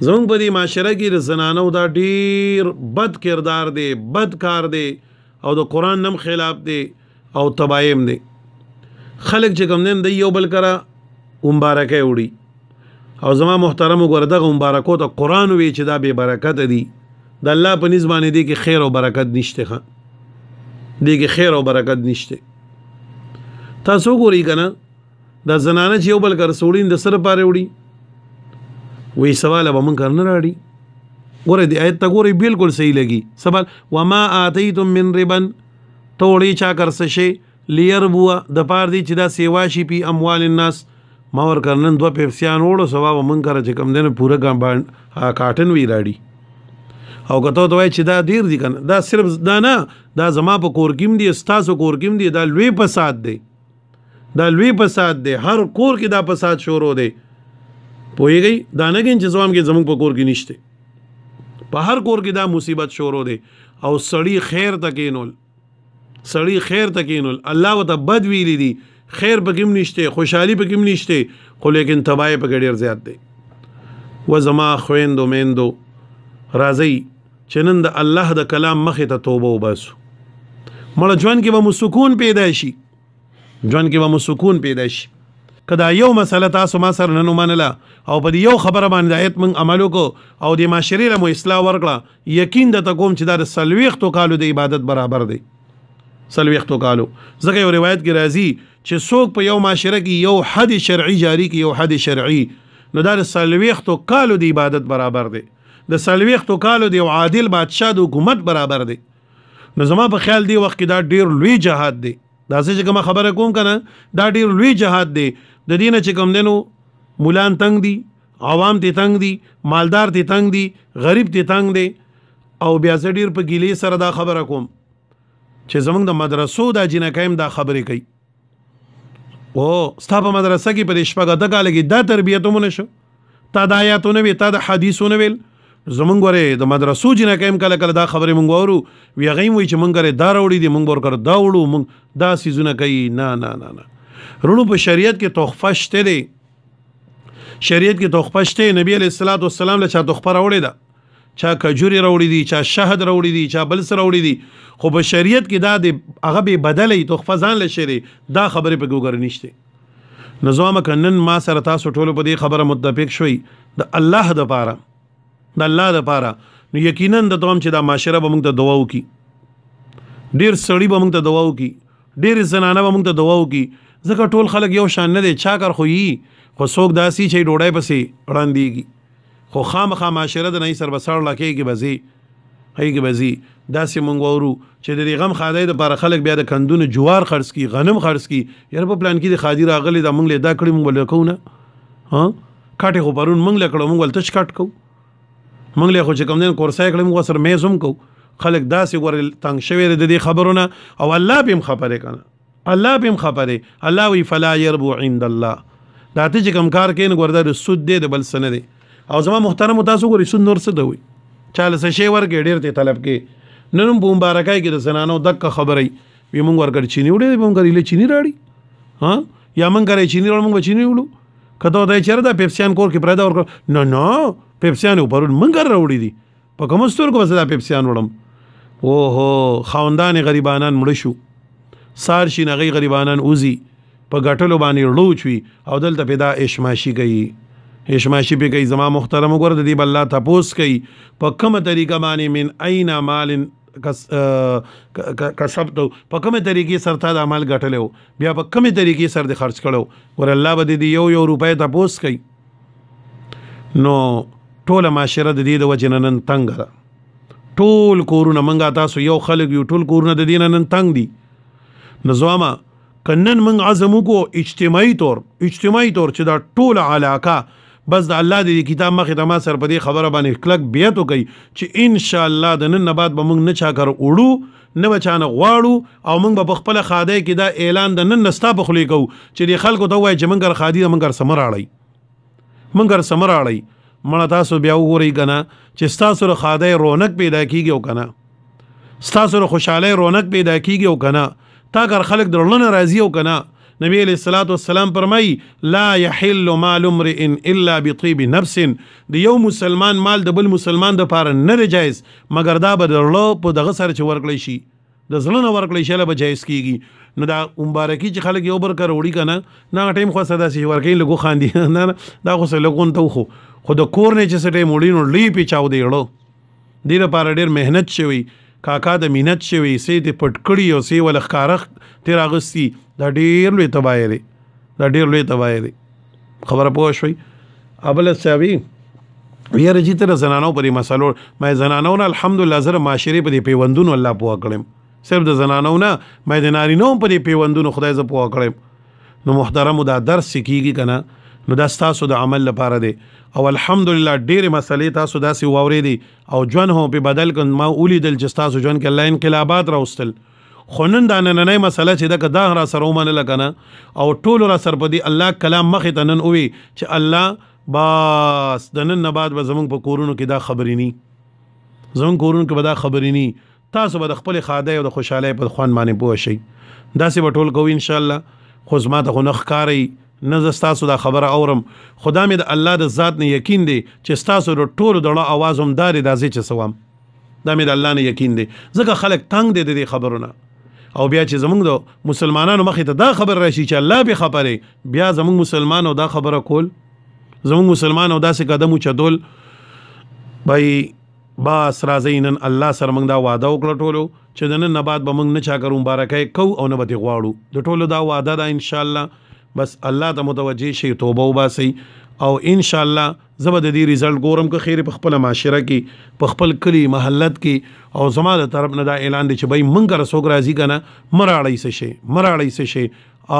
زمونږ په دې معاشره کې د زنانو دا ډیر بد کردار دی، بد کار دی او د قرآن نم خلاف دی او تبایم دی. خلق چې کوم دین د یو بل کرا مبارکه وړي او زما محترم وګوره دغه مبارکو ته قرآن وی چې دا به برکت دی، د الله په نسبت باندې دی کې خیر او برکت نشته، دی کې خیر او برکت نشته. تاسو ګورئ کنه دا زنانه چې یو بل کر سوړین د سر پاره وړي وی سوال به مونږ کرن راړي. ګوره دی آیت ته ګورئ بالکل صحیح لګي. سوال وما آتیتم من ربا توړي چا کر سشي لیربو د پار دی چې دا سیوا شي پی اموال الناس ما ور کرنن دو پیپسیان وړو سبا مونږ کر چې کم دنه پوره کاټن وی راړي او کته ته وای چې دا ډیر دي کنه دا صرف دا نه دا زما په کور کې دي استاسو کور کې دي دا لوی فساد دی، دا لوی فساد دی، هر کور کې دا فساد شروع دی. پوهیږئ دا نه کین چې زوام کې زموږ په کور کې نشته، په هر کور کې دا مصیبت شروع دی او سړی خیر تکینول، سړی خیر تکینول الله وته بد ویلی دي، خیر پکې نشته، خوشحالي پکې نشته، خو لیکن تباہی پکې ډیر زیات دی. و زما خويندو میندو راځي چې نن د الله د کلام مخې ته توبه وباسو. مړه ژوند کې به مو سکون پیدا شي، ژوند کې به مو سکون پیدا شي. کدا یو مسله تاسو ما سره نن ومنله او په یو خبره باندې آیت من عمل وکړو او د معاشرې له مو اصلاح ورکړه، یقین د تکوم چې دا د سلويختو کالو د عبادت برابر دی. سلويختو کالو ځکه یو روایت کې راځي چې څوک په یو معاشره کې یو حد شرعي جاری کې، یو حد شرعي، نو دا د سلويختو کالو د عبادت برابر دی، د سلويختو کالو دی عادل بادشاہ د حکومت برابر دی. نو زما په خیال دی وخت کې دا ډیر لوی جهاد دی. دا چې کوم خبره کوم کنه دا ډیر لوی جهاد دی. د دینه چې کوم دینو مولان تنگ دي، عوام ته تنگ دي، مالدار ته تنگ دي، غریب ته تنگ دي او بیا ډیر په ګیلې سره دا خبره کوم چې زمونږ د مدرسو دا جنکایم دا خبرې کوي. او ستا په مدرسه کې په شپږ د کال کې دا تربیتونه شو، تا د آیاتونه وی، تا د حدیثونه ویل. زمونږ وره د مدرسو جنکایم کله کله دا خبرې مونږ ورو وی غیم وی چې مونږ لري دا راوړي دي مونږ ورکر دا وړو مونږ دا سيزونه کوي. نه نه نه نه رونو په شریعت کې تحفه شته دی، شریعت کې تحفه شته. نبی علیہ الصلوۃ والسلام له چا تحفه راوړي دا، چا کجوري راوړي دي، چا شهد راوړي دي، چا بل سره راوړي دي، خو په شریعت کې دا د هغه به بدلې تحفه ځان لشي دا خبرې په ګوګر نشته. نظام کنن ما سره تاسو ټول په دې خبره متفق شوي د الله د پاره، د الله د پاره. نو یقینا د توم چې دا معاشره به موږ ته دعا وکي، ډیر سړی به موږ ته دعا وکي، ډیر زنانه به موږ ته دعا وکي، ځکه ټول خلک یو شان نه دي. چا کار خو یي خو څوک داسي چې ډوډۍ پسې وړاندېږي، خو خامخا معاشره د نه سر بسړ لکه کې بزي هي کې بزي داسې مونږ ورو چې د غم خادای د لپاره خلک بیا د کندونو جوار خرڅ کی، غنم خرڅ کی، یاره په پلان کې د خادي راغلي دا مونږ له دا کړی مونږ ولکونه ها کاټه خو پرون مونږ له کړو مونږ ولته کټ کو مونږ له خو چې کوم دین کورسای کړم مونږ سره میزوم کو. خلک داسې ور تنگ شوی د دې خبرونه او الله بهم خبره کنه، الله بهم خبره. الله وی فلا يربو عند الله، دا ته چې کوم کار کین ګوردا د سود دی د بل سنه دی. او زما محترم تاسو ګورئ سود نور څه دی چاله څه شی ورګ ډیر ته طلب کې نن په مبارکای کې د زنانو دک خبرې وی مونږ ورګ چینی وړي مونږ غریله چینی راړي ها یا مونږ غری چینی وړ مونږ چینی وړو کته دا چیرې دا پیپسیان کور کې پردا ورکړ نه نه پیپسیان پرون مونږ راوړي دي په کوم ستور کو وسدا پیپسیان وړم. اوهو خاوندان غریبانان مړ شو، سار شي نغې غریبانان اوزي په غټلو باندې لوچوي او دلته پیدا اشماشي کوي، اشماشي په کوي. زما محترم وګوره د دې بل الله تپوس کوي په کومه طریقه باندې من اين مال کسبتو، په کومه طریقې سره تا د عمل غټلو، بیا په کومه طریقې سره د خرج کړو، ور الله به دې یو روپۍ تپوس کوي. نو ټول معاشره د دې د وجه نن تنگ ده، ټول کورونه منګه تاسو یو خلک یو ټول کورونه د دین نن تنگ دي. نظامه کنن من عزم کو اجتماعي طور چې دا ټول علاقه بس د الله د کتاب مخه د ما سر په دې خبره باندې کلک بیت کوي چې ان شاء الله د نن بعد به موږ نه چا کار وړو نه بچانه غواړو او موږ په خپل خاده کې دا اعلان د نن نستا په خلی کو چې د خلکو ته وای چې موږ خادي موږ سمر اړای مړه تاسو بیا وګورئ کنه چې تاسو ر خاده رونق پیدا کیږي او کنه تاسو ر خوشاله رونق پیدا کیږي او کنه تا کار خلک درلونه راضي او کنه نبی علیہ الصلوۃ والسلام فرمایي لا يحل مال امرئ الا بطيب نفس د یو مسلمان مال د بل مسلمان د پاره نه جایز مګر دا به درلو په دغه سره چې ورکړی شي د زړه نه ورکړی شي له به جایز کیږي نو دا مبارکي چې خلک یو بر کر وړي کنه نه ټیم خو صدا سي ورکې لګو خاندي نه دا خو سره لګون ته خو د کور نه چې سټې موړي نو لی پیچاو دی ړو ډیر لپاره ډیر مهنت شوی کاکا د مینت شوی سي ته پټکړی او سي ول ښکارخ تیر اغستی دا ډیر لوی تباہی دی دا ډیر لوی تباہی دی خبره پوه شوي ابل ساوي ویره چې تر زنانو په دې مسلو مې زنانو نه الحمدلله زره معاشري په دې پیوندونو الله پوه کړم صرف د زنانو نه مې د نارینو په دې پیوندونو خدای ز پوه کړم نو محترم دا درس کیږي کنه نو دا تاسو د عمل لپاره دی او الحمدلله ډېر مسلې تاسو داسې واورېدې او ژوند هم په بدل کړ ما ولیدل چې تاسو ژوند کې الله انقلابات راوستل خو نن دا نننۍ مسله چې دا را سره ومنله که نه او ټولو را سره په دې الله کلام مخې ته نن ووي چې الله بس د نن نه بعد به زموږ په کورونو کې دا خبرې ني زموږ کورونو کې به دا خبرې ني تاسو به د خپلې ښادۍ او د خوشحالۍ په خوند باندې پوه شئ داسې به ټول کوو انشاءالله خو زما ته خو نه ښکارئ نه زه ستاسو دا خبره اورم خدا مې د الله د ذات نه یقین دی چې ستاسو د ټولو دړه اواز هم دا دی دا زه چې سوام دا مې د الله نه یقین دی ځکه خلک تنګ دی د دې خبرونه او بیا چې زمونږ د مسلمانانو مخې ته دا خبر راشي چې الله به خبرې بیا زمونږ مسلمانانو دا خبره کول زمونږ مسلمانانو داسې قدم اوچتول بای باس راځئ نن الله سره موږ دا وعده وکړه ټولو چې د نن نه بعد به موږ نه چا کړو مبارکۍ کوو او نه به دې غواړو د ټولو دا وعده ده انشاءالله بس الله ته متوجه شي توبه وباسي او ان شاء الله زبر د دې ریزلټ ګورم که خیر په خپل معاشره کې په خپل کلی محلت کې او زما د طرف نه دا اعلان دی چې بای مونږ را سوګ راځي کنه مراړی څه شي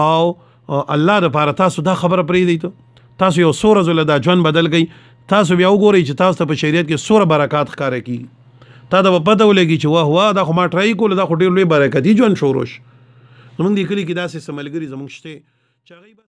او الله د پاره تاسو دا خبره پرې دی تاسو یو سور زله دا ژوند بدل گئی تاسو بیا وګورئ چې تاسو ته په شریعت کې سور برکات ښکار کی تا دا پته ولګي چې واه واه دا خو ما ټرای کول دا خو ډیر لوی برکت دی ژوند شوروش زمونږ د کلی کې داسې سملګری زمونږ شته